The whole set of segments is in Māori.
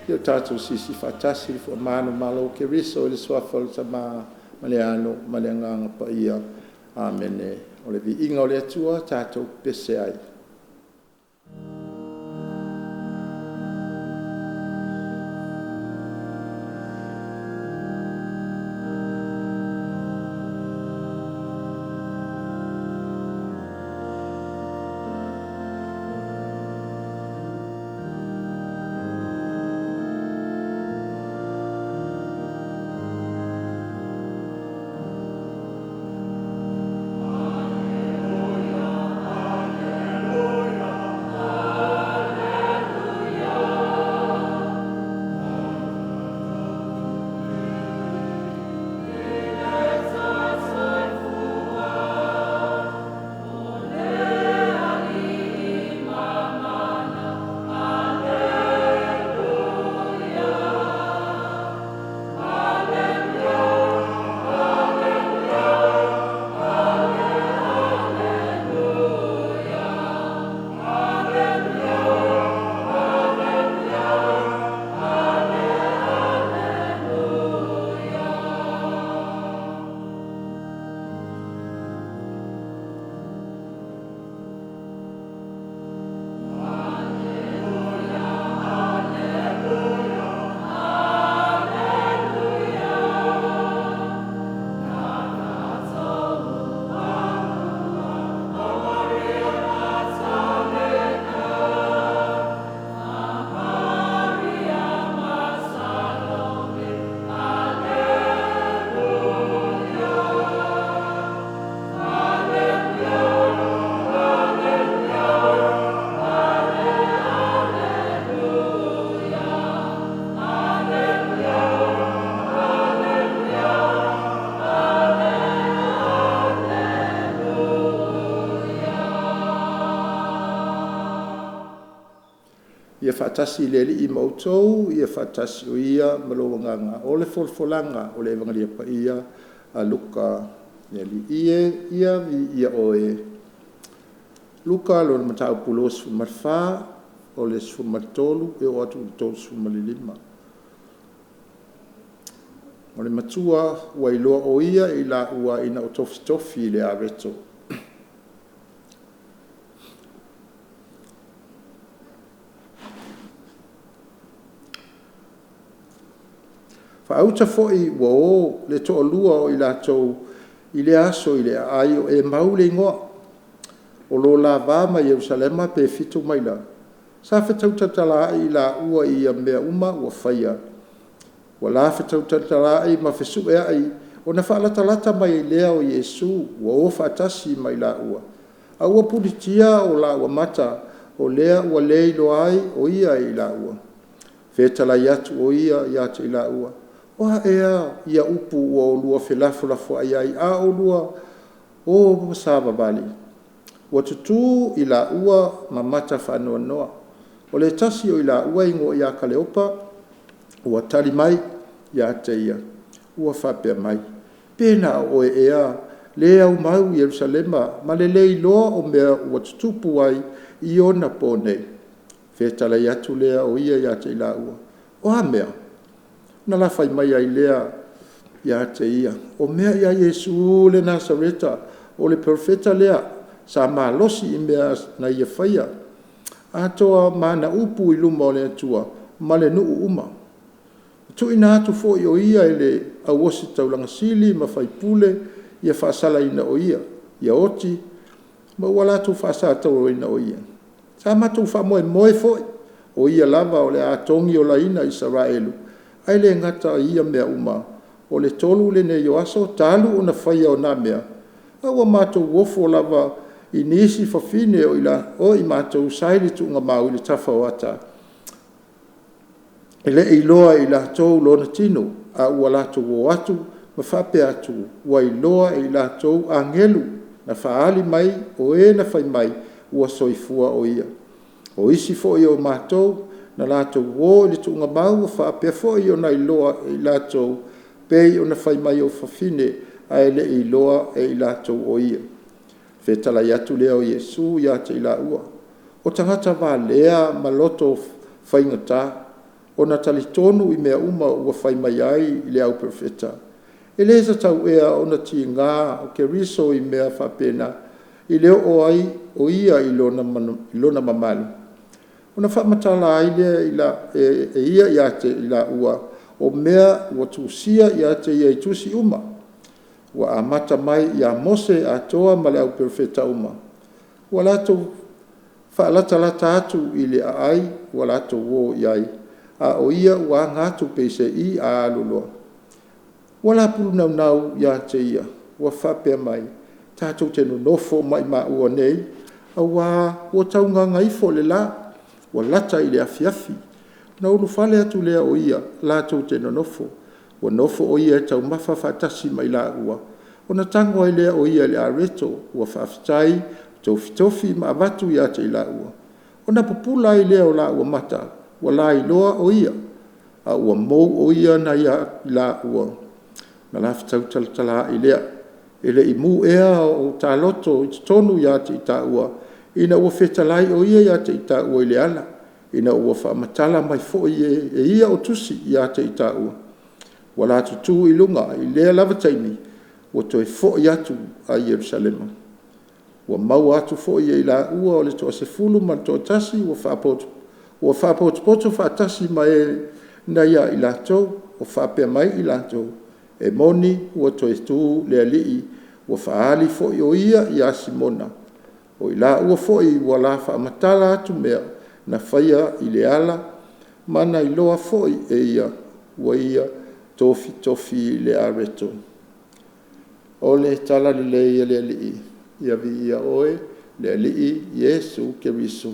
Ia tātou sisi whatasi fo mano malo ke riso le swafol sa ma le ano ma le nganga pa ia. Amene. O le vi inga o le atua tātou pese ai. Ia whaatasi le li I mautou, ia whaatasi o ia malowanganga. O le folfolanga o le evangalia pa ia a Luka le li ia vi ia oe. Luka lo le matau pulo sumarfa o le sumartolu e o atu le tolu sumalilima. O le matua wailoa o ia I la ua ina o tofi le areto. Auta foi wo le to lua o ila to ile aso ile aio e maule ngoa o lo la va ma Jerusalema pe fitu maila sa fetau tatala ila ua ia mea uma ua faia wala fetau tatala ai ma fesu e ai o na fala talata mai lea o Yesu wo fatasi mai la ua a ua pulitia o la ua mata o lea ua leilo ai o ia ila ua fetala yatu o ia yatu ila ua Oha ea ia upu o lua filafu ai ai a o lua o saba bali. Wa tutu ila ua mamata whanua noa. O le tasi o ila ua ingo ia kaleopa, ua tali mai ia te ia, ua whapea mai. Pena o ea lea au mau Yerusalema, ma le lei loa o mea ua tutupu ai I ona pone. Whetala iatu lea o ia te ila ua. Oha mea. Na la fai mai ai lea ia te ia. O mea ia Yesu le Nasareta, o le profeta lea, sa malosi I mea na ia faia. Atoa mana upu I luma o le atua, ma le nuu uma. Tu ina atu fo I o ia ele awosi taulanga sili, ma fai pule, ia whaasala ina o ia oti, ma wala tu whaasala tau ina o ia. Sa matu wha moe o ia lava o le atongi o la ina Israelu. Ai le ngata ia mea uma, o le tolu le ne yoaso, talu o na whaia o na mea. Awa mātou wofo lava I nisi whawhine o ila, o I mātou sairi tu ngā mau I le tafa o ata. E le iloa I la tou lona tino, a ua lātou o atu, ma whape atu, ua iloa I la tou angelu, na whaali mai, o na whai mai, ua soifua o ia. O isi fo I o mātou, na lātou wō le tu ngā mau whaapea fo I o na iloa I lātou pei o na whai mai o whawhine a ele iloa I lātou o ia. Whetala iatu lea o Yesu ia te ila ua. O tangata wā lea maloto whaingata ona talitonu i mea uma ua whai mai ai i le au profeta. E le sa tau ea ona ti ngā o ke riso i mea whapena i leo o ai o ia i lona mamalu. Ona whamatala ai lea ia i ate i la ua o mea ua tūsia i ate ia i tusi uma. Ua amata mai i a Mose a toa ma le au profeta uma. Ua lato whaalata atu i le ai, ua lato wo i ai. A o ia ua ngātu peise i a aluloa. Ua la pulu nau ia te ia, ua whapea mai, tātou te nofo mai ma ua nei, a ua taunga ngaifo le la, ua lata i le afiafi. Na ulu whale atu lea o ia, lātou te nofo. Ua nofo o ia tau mawha whatasi mai la ua. Ona tango ai lea o ia le areto, ua whaafitai, tofi ma avatu ia te la ua. Ona pupula ai lea o la ua mata, ua la iloa o ia, a ua mou o ia na ia la ua. Na lafi tau talatala i lea, ele i mu ea o tā loto i tonu ia te i tā ua, ina ua whetalai o ia te i tā ua i le ala, ina ua whaamatala mai fo i e ia o tusi ia te i tā ua. Wa la tutu i lunga i lea lava taimi, ua toi fo i atu a Yerusalema. Ua mau atu fo i la ua o le toa se fulu ma toa tasi, ua whaapoto poto whaatasi mai na ia i latou, ua whaapea mai i latou. E moni ua toi tu le alii, ua whaali fo i o ia i a Simona. O i la ua fo i ua la whaamatala atu mea na whaia i le ala, mana i loa fo i e ia, ua ia tofi le areto. O le tala li le ia le alii, ia vi ia oe, le alii Yesu Keriso.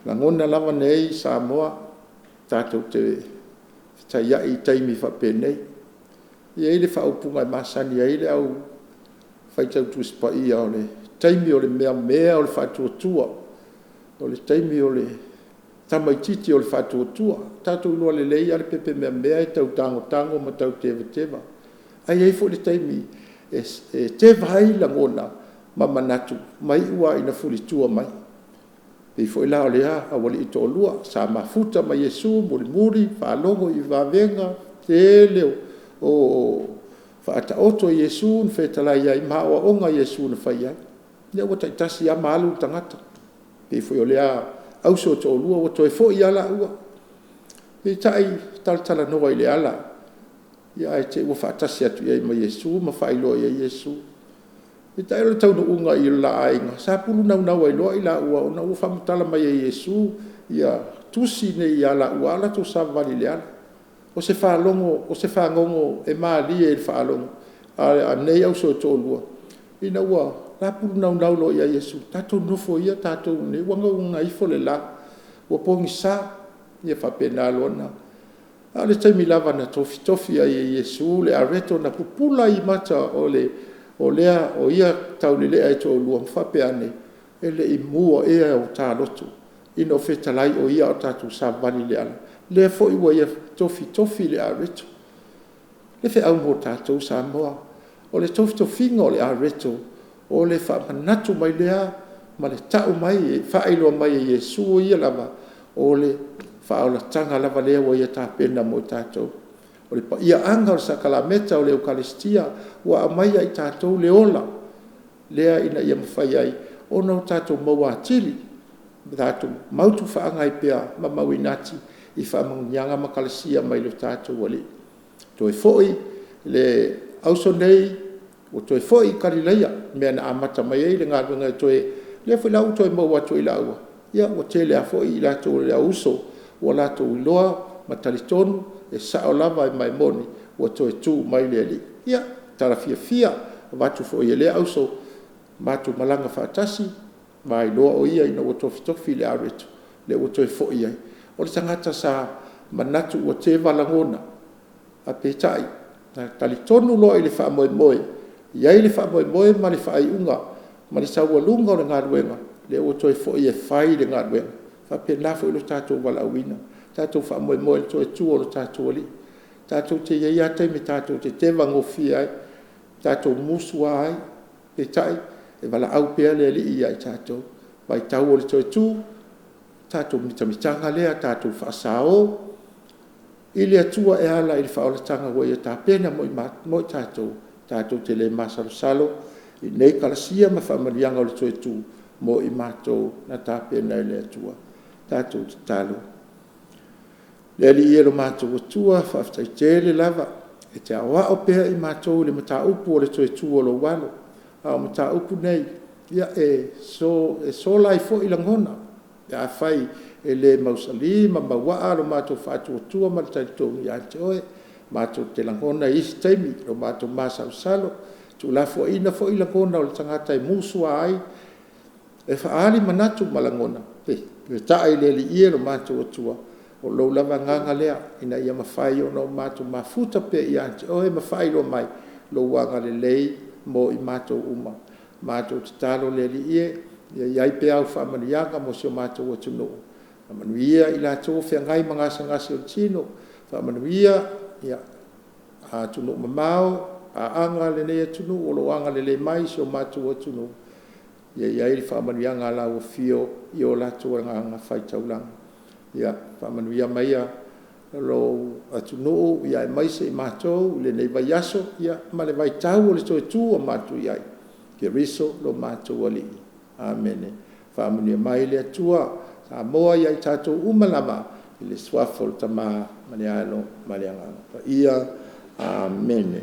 La ngona lava nei Samoa, tātou te taia i taimi whapenei. Ia ile whaupunga masani, ia ile au whaitau tuspa ia o le taimi o le mea o le whatuatua, o le taimi o le tamaititi o le whatuatua, tātou lua le lei ale pepe mea e tau tango ma tau teva. Ai ei fo le taimi e teva hai la ngona ma manatu, mai ua ina fulitua mai. Pei fo ila o lea a wali i tō lua, sa mafuta ma Yesu, muri, whaalongo i wavenga, te leo o whaata oto Yesu, whetalai ai maua onga Yesu na whai ai. Ia wata i tasi a maalu tangata. Pei fo lea au so tō lua, o toi fo i ala ua. Pei tai tala noa i le ala. Ia ai te ua whaatasi atu i ma Yesu, ma whailo i Yesu. I tai lo tau no unga i la ainga. Sa pulu nau ai loa i la ua, ona ua whamutala mai e Yesu, ia tusi ne i ala ua, ala to sa vali le ala. O se whaalongo, o se whaangongo e maali e whaalongo, a nei au so tō lua. Ina ua, la pulu nau lo i a Yesu, tātou nofo ia, tātou ne, wanga unga ifo le la, ua pongi sa, ia whapena alona. A le taimi lava na tofi a Yesu, le areto na pupula i mata o lea o ia taulelea e tō lua mwhapeane, e le i mua ea o tā lotu, ino whetalai o ia o tātou sa vani le ala. Lea fo iwa ia tofi le areto. Le whe au mo tātou sa moa, o le tofinga o le areto, o le whamanatu mai lea, ma le tau mai, whaeloa mai e Yesu o ia lava, o le whaola tanga lava lea o ia tā pena mo tātou. O le pa ia anga o sa kalameta o le Eukaristia, ua amai ai tātou le ola, lea ina ia mawhai ai, o nau tātou maua atili, tātou mautu whaanga i pia, ma mawinati, i whamangianga makalasia mai lo tātou wale. Toi foi, le auso nei, o toi foi karileia, mea na amata mai ei, le ngāruanga toi, le fai lau toi maua toi laua. Ia, o te lea foi, i lātou le auso, o lātou iloa, matalitonu, e sao lava e mai moni, o toi tū mai le li. Ia, tara fia, watu fo i le auso, matu malanga whaatasi, mai loa o ia ina o tofi le areto, le o toi fo i ai. O le tangata sa manatu o te valangona, a petai, na talitonu loa i le wha moe, iai le wha moe ma le wha ai unga, ma le saua lunga o le ngā ruenga, le o toi fo i e whai le ngā ruenga, wha penafo i lo tātou wala awina. Tātou wha moe le tō o lo tātou ali. Tātou te iei atai me tātou te tewa ngofi ai. Tātou musua ai. Pe tai, e wala au pea le li i ai tātou. Vai tau o le tō tātou mitamitanga lea, tātou whaasao, i le atua e ala i le whaolatanga wa ia tā pena moi tātou te le masalo, i nei kalasia ma whamarianga o le toi tū, mo i mātou na tā pena i le atua, tātou te talo. Le li ia lo mātou atua, whaftai tele lava, e te awa o pēr i mātou le mata upu o le toi tū o lo walo, a o mata upu nei, ia so lai fo i langona, ia whai e le mausalima, mawaa lo mātou whātua tua ma le taitonu i ante oe, mātou te langona i isi teimi, lo mātou māsalo, tu la fo ina fo i langona o le tangata i musua ai, e whaali manatu malangona, pe tae le li ia lo mātou atua, o lo lava nganga lea, ina ia mawhai o no mātou mafuta pe i ante oe, mawhai lo mai, lo wanga le lei, mo i mātou uma, mātou te talo le li ia iai pe au whamanianga mo sio mātou atunu. Whamanuia i la tō whengai mangasa ngasi o tino, whamanuia ia a tunu mamao, a anga le nei atunu, o lo anga le mai sio mātou atunu. Iai li whamanianga la o fio, i o la tō nganga whai taulanga. Ia whamanuia maia lo atunu, ia e maise i mātou, le nei vai aso, ia ma le vai tau o le tō tū o mātou iai. Ke riso lo mātou ali. Amen. Whamanuia mai le atua, sa moa iai tātou umalama, i le swafol tama maniano manianga. Ia, amen.